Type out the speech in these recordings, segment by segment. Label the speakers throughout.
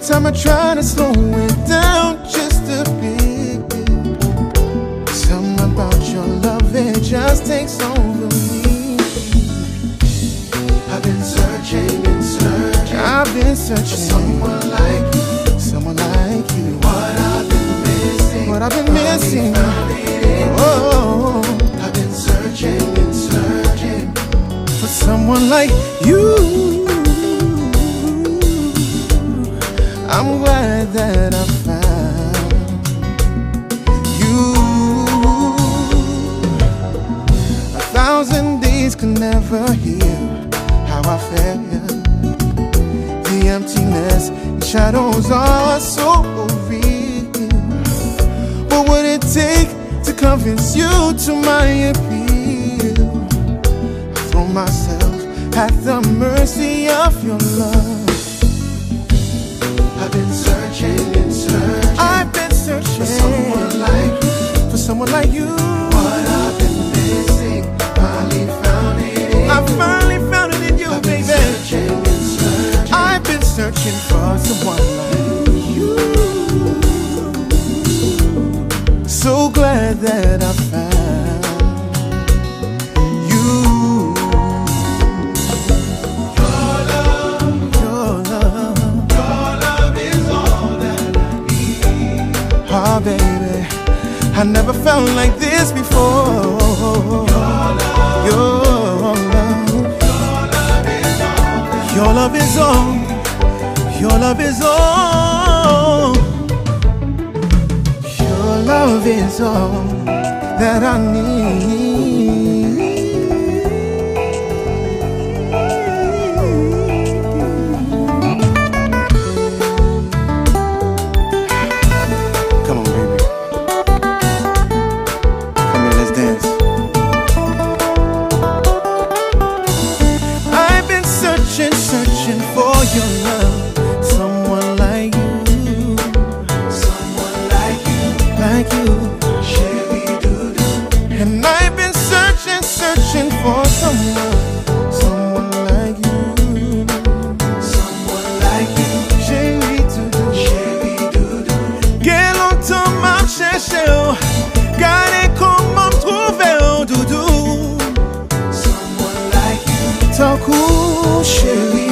Speaker 1: time I try to slow it down just a bit, something about your love, it just takes over me.
Speaker 2: I've been searching and searching.
Speaker 1: I've been searching
Speaker 2: for someone like you.
Speaker 1: Someone like you.
Speaker 2: What I've been missing.
Speaker 1: What I've been missing.
Speaker 2: Oh, I've been searching and searching
Speaker 1: for someone like you. I'm glad that I found you. 1,000 days can never heal how I felt. The emptiness and shadows are so real. What would it take to convince you to my appeal? I throw myself at the mercy of your love.
Speaker 2: I've been searching and searching.
Speaker 1: I've been searching
Speaker 2: for someone like you.
Speaker 1: For someone like you.
Speaker 2: What I've been missing, finally found it in
Speaker 1: I finally found it in you,
Speaker 2: I've
Speaker 1: baby.
Speaker 2: been searching and searching.
Speaker 1: I've been searching for someone like you. So glad that I found you. Oh, baby, I never felt like this before. Your love is all. Your love is all. Your love is all that I need. Come on, baby. Come here, let's dance. I've been searching for your love. Someone like you.
Speaker 2: Someone like you.
Speaker 1: Like you. And I've been searching for someone like you.
Speaker 2: Someone like you.
Speaker 1: Chérie doudou. Quel longtemps m'a cherché, gardez comment me trouver, oh doudou.
Speaker 2: Someone like you.
Speaker 1: Tant coup, chérie.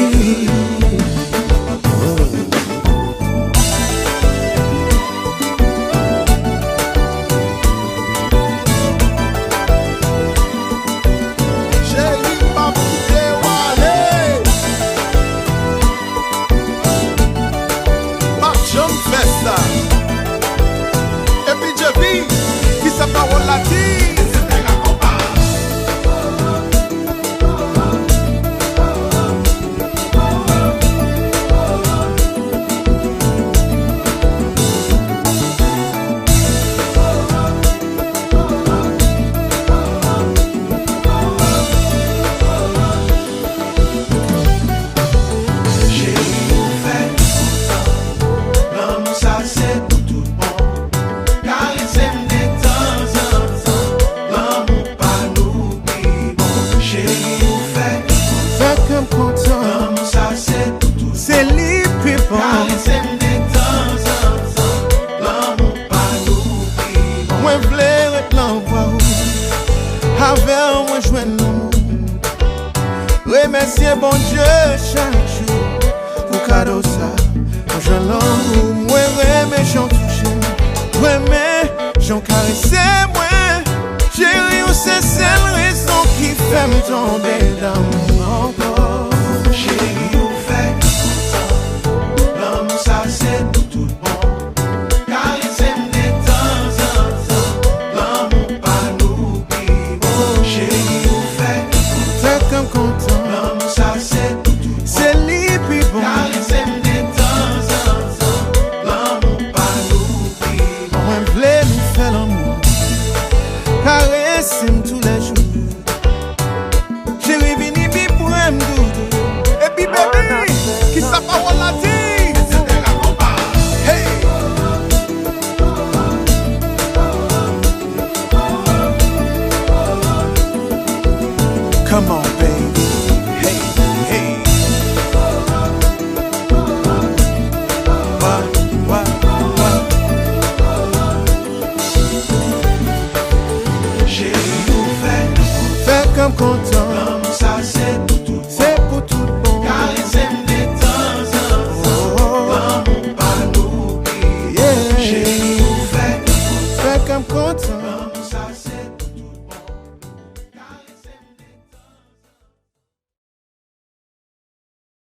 Speaker 1: Remercier bon Dieu chaque jour pour cadeau ça. Je l'amour, moi remets j'en touché, remets j'en caressé, moi chérie, c'est celle raison qui fait me tomber dans mon